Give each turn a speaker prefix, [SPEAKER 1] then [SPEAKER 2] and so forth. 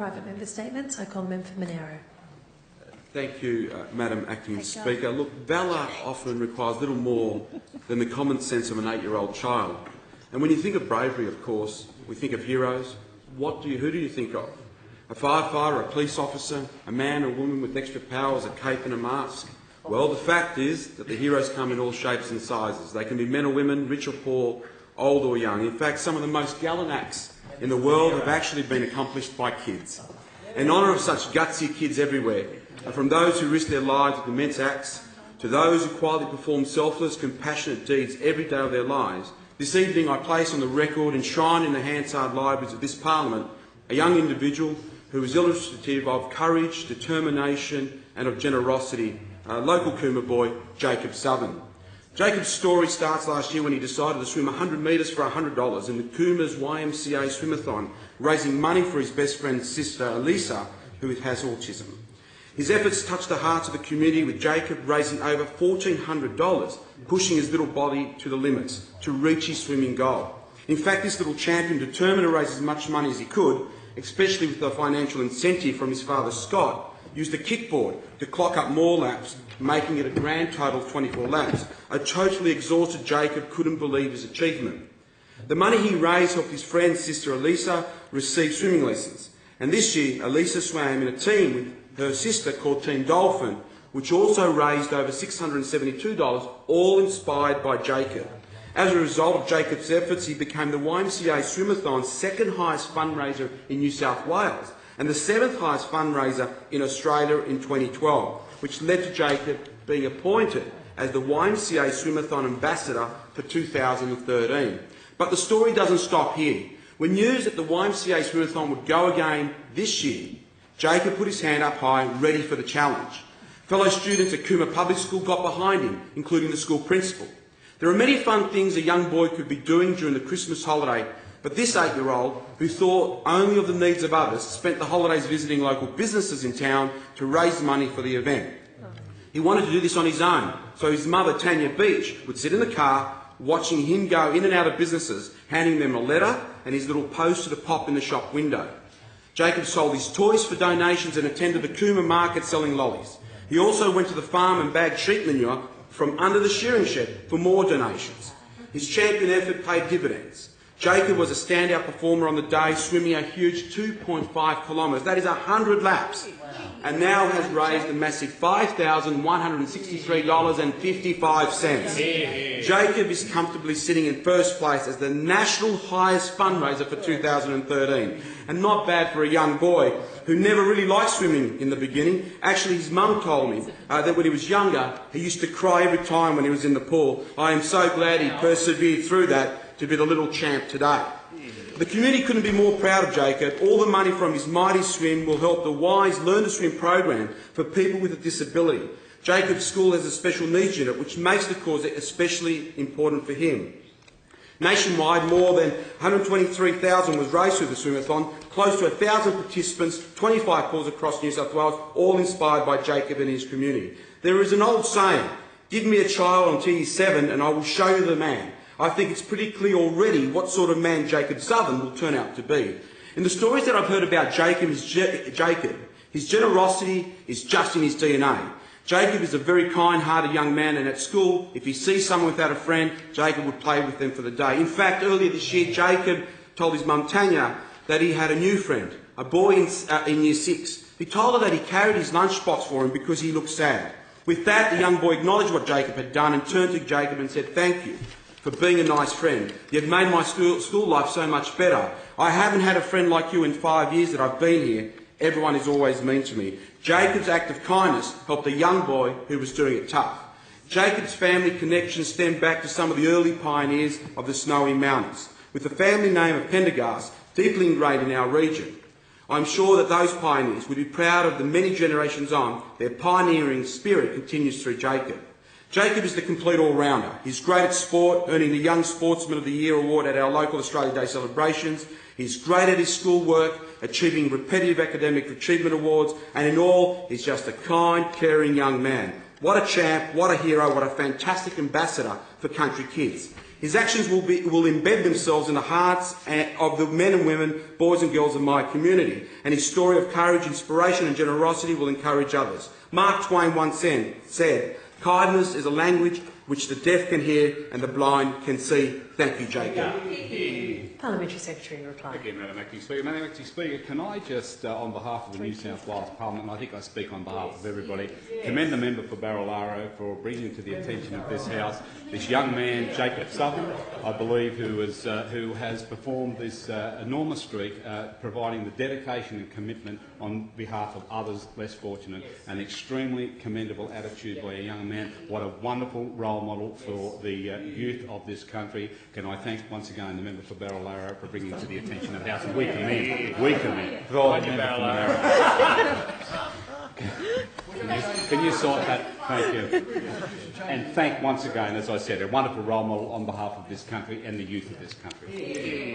[SPEAKER 1] Private member statements. I call the member for Monaro.
[SPEAKER 2] Thank you, Madam Acting Speaker. Look, valour often requires little more than the common sense of an 8-year-old child. And when you think of bravery, of course, we think of heroes. Who do you think of? A firefighter, a police officer, a man or woman with extra powers, a cape and a mask? Well, the fact is that the heroes come in all shapes and sizes. They can be men or women, rich or poor, old or young. In fact, some of the most gallant acts in the world have actually been accomplished by kids. In honour of such gutsy kids everywhere, and from those who risk their lives with immense acts, to those who quietly perform selfless, compassionate deeds every day of their lives, this evening I place on the record, enshrined in the Hansard libraries of this Parliament, a young individual who is illustrative of courage, determination and of generosity, local Cooma boy, Jacob SUTHERN. Jacob's story starts last year when he decided to swim 100 metres for $100 in the Cooma's YMCA swimathon, raising money for his best friend's sister, Elisa, who has autism. His efforts touched the hearts of the community, with Jacob raising over $1,400, pushing his little body to the limits to reach his swimming goal. In fact, this little champion, determined to raise as much money as he could, especially with the financial incentive from his father Scott, used a kickboard to clock up more laps, making it a grand total of 24 laps. A totally exhausted Jacob couldn't believe his achievement. The money he raised helped his friend's sister Elisa receive swimming lessons. And this year, Elisa swam in a team with her sister called Team Dolphin, which also raised over $672, all inspired by Jacob. As a result of Jacob's efforts, he became the YMCA Swimathon's second highest fundraiser in New South Wales and the 7th highest fundraiser in Australia in 2012, which led to Jacob being appointed as the YMCA Swimathon Ambassador for 2013. But the story doesn't stop here. When news that the YMCA Swimathon would go again this year, Jacob put his hand up high, ready for the challenge. Fellow students at Cooma Public School got behind him, including the school principal. There are many fun things a young boy could be doing during the Christmas holiday, but this 8-year-old, who thought only of the needs of others, spent the holidays visiting local businesses in town to raise money for the event. He wanted to do this on his own, so his mother, Tanya Beach, would sit in the car watching him go in and out of businesses, handing them a letter and his little poster to pop in the shop window. Jacob sold his toys for donations and attended the Cooma market selling lollies. He also went to the farm and bagged sheep manure from under the shearing shed for more donations. His champion effort paid dividends. Jacob was a standout performer on the day, swimming a huge 2.5 kilometres, that is 100 laps, and now has raised a massive $5,163.55. Jacob is comfortably sitting in first place as the national highest fundraiser for 2013, and not bad for a young boy who never really liked swimming in the beginning. Actually, his mum told me that when he was younger, he used to cry every time when he was in the pool. I am so glad he persevered through that to be the little champ today. The community couldn't be more proud of Jacob. All the money from his mighty swim will help the WISE Learn to Swim program for people with a disability. Jacob's school has a special needs unit, which makes the cause especially important for him. Nationwide, more than 123,000 was raised through the swimathon, close to 1,000 participants, 25 pools across New South Wales, all inspired by Jacob and his community. There is an old saying, give me a child until he's 7 and I will show you the man. I think it's pretty clear already what sort of man Jacob SUTHERN will turn out to be. In the stories that I've heard about Jacob, his generosity is just in his DNA. Jacob is a very kind-hearted young man, and at school, if he sees someone without a friend, Jacob would play with them for the day. In fact, earlier this year, Jacob told his mum Tanya that he had a new friend, a boy in Year 6. He told her that he carried his lunchbox for him because he looked sad. With that, the young boy acknowledged what Jacob had done and turned to Jacob and said, "Thank you for being a nice friend. You've made my school life so much better. I haven't had a friend like you in 5 years that I've been here. Everyone is always mean to me." Jacob's act of kindness helped a young boy who was doing it tough. Jacob's family connections stem back to some of the early pioneers of the Snowy Mountains, with the family name of Pendergast deeply ingrained in our region. I'm sure that those pioneers would be proud of the many generations on. Their pioneering spirit continues through Jacob. Jacob is the complete all-rounder. He's great at sport, earning the Young Sportsman of the Year award at our local Australia Day celebrations. He's great at his schoolwork, achieving repetitive academic achievement awards, and in all, he's just a kind, caring young man. What a champ, what a hero, what a fantastic ambassador for country kids. His actions will embed themselves in the hearts of the men and women, boys and girls of my community, and his story of courage, inspiration and generosity will encourage others. Mark Twain once said, "Kindness is a language which the deaf can hear and the blind can see." Thank you, JK.
[SPEAKER 1] Parliamentary Secretary in reply.
[SPEAKER 3] Again, Madam Acting Speaker. Madam Acting Speaker, can I just, on behalf of the New South Wales Parliament, and I think I speak on behalf of everybody, commend the member for Barilaro for bringing to the attention of this House this young man, Jacob SUTHERN, I believe, who has performed this enormous streak, providing the dedication and commitment on behalf of others less fortunate. An extremely commendable attitude by a young man. What a wonderful role model for the youth of this country. Can I thank once again the member for Barilaro for bringing to the attention of the House, and we commend. Can you sort that? Thank you. And thank once again, as I said, a wonderful role model on behalf of this country and the youth of this country.